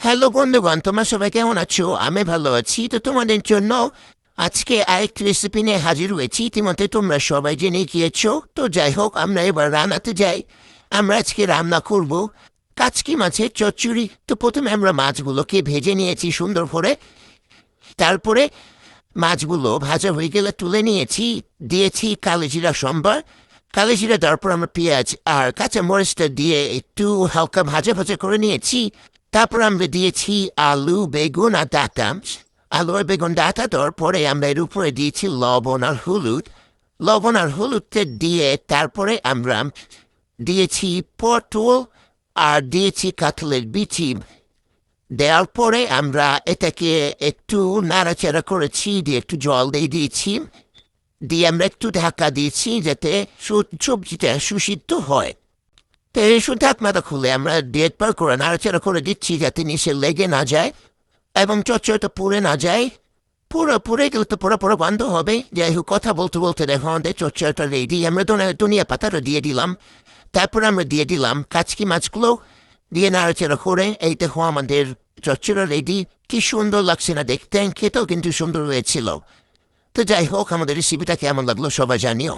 Hello বন্ধুগণ, তোমরা সবাই কেমন আছো? আমি ভালো আছি। তো তোমাদের জন্য আজকে আরেকটি রেসিপি নিয়ে হাজির হয়েছি। ইতিমধ্যে তোমরা সবাই জেনে গিয়েছো। তো যাই হোক, আমরা এবার রান্নাতে যাই। আমরা আজকে রান্না করব কাচকি মাছের চচ্চড়ি। তো প্রথমে আমরা মাছগুলোকে ভেজে নিয়েছি সুন্দর করে। তারপরে মাছগুলো ভাজা হয়ে গেলে তুলে নিয়েছি, দিয়েছি কালোজিরা সম্বার। কালোজিরা দেওয়ার পর আমরা পেঁয়াজ আর কাঁচা মরিচটা দিয়ে একটু হালকা ভাজা ভাজা করে নিয়েছি। তারপর আমরা দিয়েছি আলু, বেগুন আর ডাঁটা। আলু আর বেগুন ডাঁটা দেওয়ার পরে আমরা এর উপরে দিয়েছি লবণ আর হলুদ। লবণ আর হলুদটা দিয়ে তারপরে আমরা দিয়েছি পটল আর দিয়েছি কাঁঠালের বিচি। দেওয়ার পরে আমরা এটাকে একটু নাড়াচাড়া করেছি, দিয়ে একটু জল দিয়ে দিয়েছি, দিয়ে আমরা একটু ঢাকা দিয়েছি যাতে সবজিটা সুসিদ্ধ হয়। তো এই ঢাকনাটা খুলে আমরা দেড় পার করে নাড়াচাড়া করে দিচ্ছি যাতে নিচে লেগে না যায় এবং চচ্চড়িটা পুড়ে না যায়। পুড়ে গেলে তো পুরো বন্ধ হবে। যাই হোক, কথা বলতে বলতে দেখো আমাদের চচ্চড়িটা রেডি। আমরা ধনিয়া পাতাটা দিয়ে দিলাম। তারপর আমরা দিয়ে দিলাম কাচকি মাছগুলো, দিয়ে নাড়াচাড়া করে এই দেখো আমাদের চচ্চড়ি রেডি। কি সুন্দর লাগছে না দেখতে, খেতেও কিন্তু সুন্দর হয়েছিল। তো যাই হোক, আমাদের রেসিপিটা কেমন লাগলো সবাই জানিও।